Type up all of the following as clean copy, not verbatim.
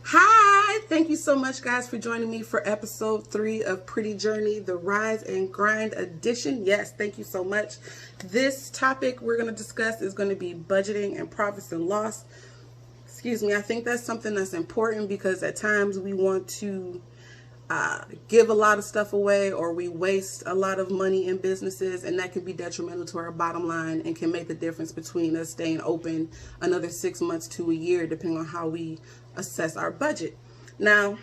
Hi, thank you so much, guys, for joining me for episode 3 of Pretty Journey, the Rise and Grind edition. Yes, thank you so much. This topic we're going to discuss is going to be budgeting and profits and loss. Excuse me, I think that's something that's important because at times we want to give a lot of stuff away, or we waste a lot of money in businesses, and that can be detrimental to our bottom line and can make the difference between us staying open another 6 months to a year, depending on how we assess our budget. Now,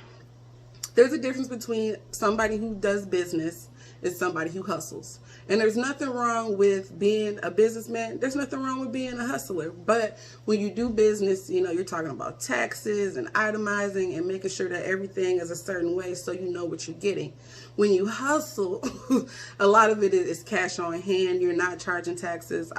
there's a difference between somebody who does business and somebody who hustles. And there's nothing wrong with being a businessman. There's nothing wrong with being a hustler. But when you do business, you're talking about taxes and itemizing and making sure that everything is a certain way so you know what you're getting. When you hustle, a lot of it is cash on hand. You're not charging taxes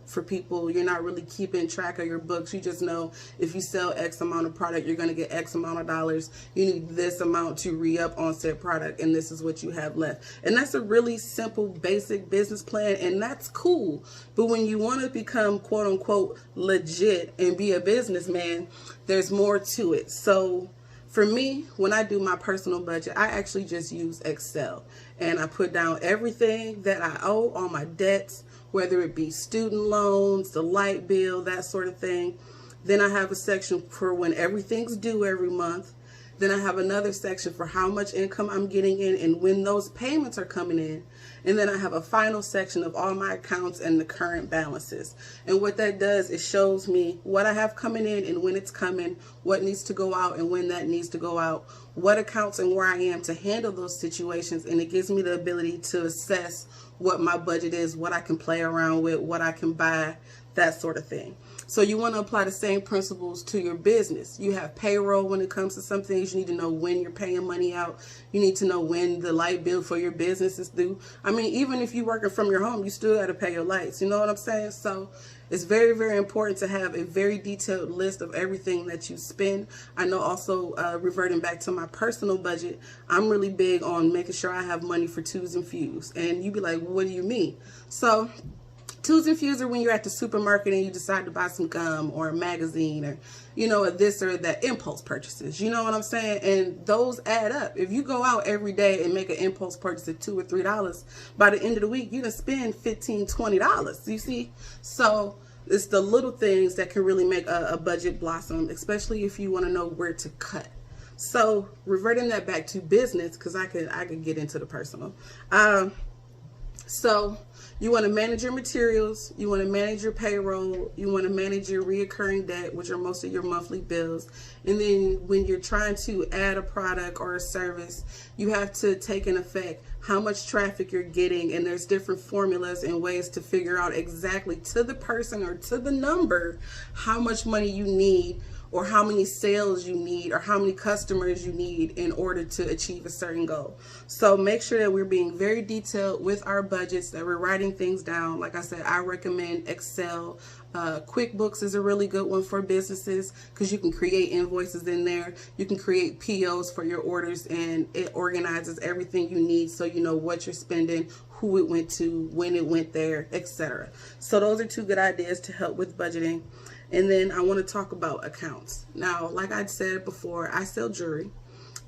for people. You're not really keeping track of your books. You just know if you sell X amount of product, you're going to get X amount of dollars. You need this amount to re-up on said product, and this is what you have left. And that's a really simple, basic business plan, and that's cool. But when you want to become quote unquote legit and be a businessman, there's more to it. So for me, when I do my personal budget, I actually just use Excel, and I put down everything that I owe, all my debts, whether it be student loans, the light bill, that sort of thing. Then I have a section for when everything's due every month. Then I have another section for how much income I'm getting in and when those payments are coming in. And then I have a final section of all my accounts and the current balances. And what that does is shows me what I have coming in and when it's coming, what needs to go out and when that needs to go out, what accounts and where I am to handle those situations. And it gives me the ability to assess what my budget is, what I can play around with, what I can buy, that sort of thing. So you want to apply the same principles to your business. You have payroll when it comes to some things. You need to know when you're paying money out. You need to know when the light bill for your business is due. I mean, even if you're working from your home, you still got to pay your lights. You know what I'm saying? So it's very, very important to have a very detailed list of everything that you spend. I know also, reverting back to my personal budget, I'm really big on making sure I have money for twos and fews. And you'd be like, well, what do you mean? So twos and fews are when you're at the supermarket and you decide to buy some gum or a magazine or, this or that, impulse purchases. You know what I'm saying? And those add up. If you go out every day and make an impulse purchase of $2 or $3, by the end of the week, you can spend $15, $20. You see? So it's the little things that can really make a budget blossom, especially if you want to know where to cut. So reverting that back to business, because I could get into the personal. So you want to manage your materials, you want to manage your payroll, you want to manage your reoccurring debt, which are most of your monthly bills. And then when you're trying to add a product or a service, you have to take in effect how much traffic you're getting. And there's different formulas and ways to figure out exactly to the person or to the number how much money you need, or how many sales you need, or how many customers you need in order to achieve a certain goal. So make sure that we're being very detailed with our budgets, that we're writing things down. Like I said, I recommend Excel. QuickBooks is a really good one for businesses because you can create invoices in there. You can create POs for your orders, and it organizes everything you need so you know what you're spending, who it went to, when it went there, etc. So those are two good ideas to help with budgeting. And then I want to talk about accounts. Now, like I said before, I sell jewelry,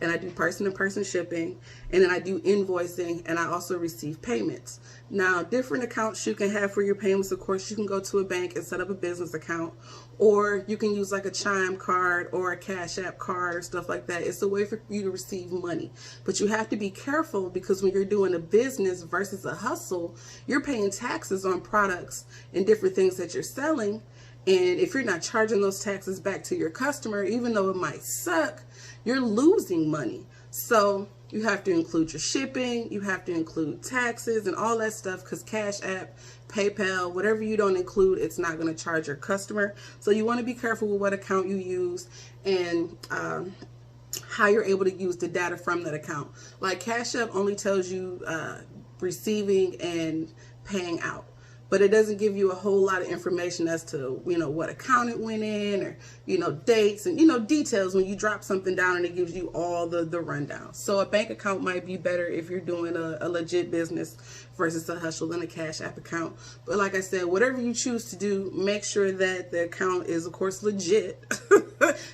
and I do person-to-person shipping, and then I do invoicing, and I also receive payments. Now, different accounts you can have for your payments. Of course, you can go to a bank and set up a business account, or you can use like a Chime card or a Cash App card or stuff like that. It's a way for you to receive money. But you have to be careful, because when you're doing a business versus a hustle, you're paying taxes on products and different things that you're selling. And if you're not charging those taxes back to your customer, even though it might suck, you're losing money. So you have to include your shipping, you have to include taxes and all that stuff, because Cash App, PayPal, whatever you don't include, it's not going to charge your customer. So you want to be careful with what account you use and how you're able to use the data from that account. Like Cash App only tells you receiving and paying out, but it doesn't give you a whole lot of information as to, what account it went in, or, dates and, details when you drop something down, and it gives you all the rundown. So a bank account might be better if you're doing a legit business versus a hustle and a Cash App account. But like I said, whatever you choose to do, make sure that the account is, of course, legit,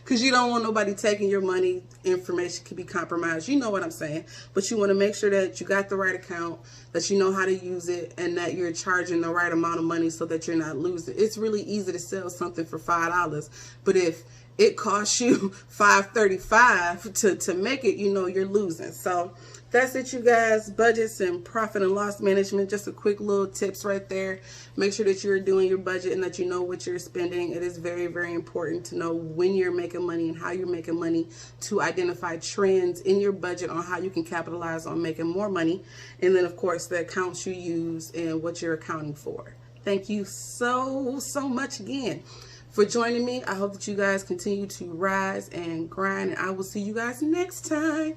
because you don't want nobody taking your money. Information could be compromised. You know what I'm saying. But you want to make sure that you got the right account, that you know how to use it, and that you're charging the right amount of money so that you're not losing. It's really easy to sell something for $5, but if it costs you $5.35 to make it, you know you're losing. So that's it, you guys. Budgets and profit and loss management. Just a quick little tips right there. Make sure that you're doing your budget and that you know what you're spending. It is very, very important to know when you're making money and how you're making money, to identify trends in your budget on how you can capitalize on making more money. And then, of course, the accounts you use and what you're accounting for. Thank you so much again for joining me. I hope that you guys continue to rise and grind, and I will see you guys next time.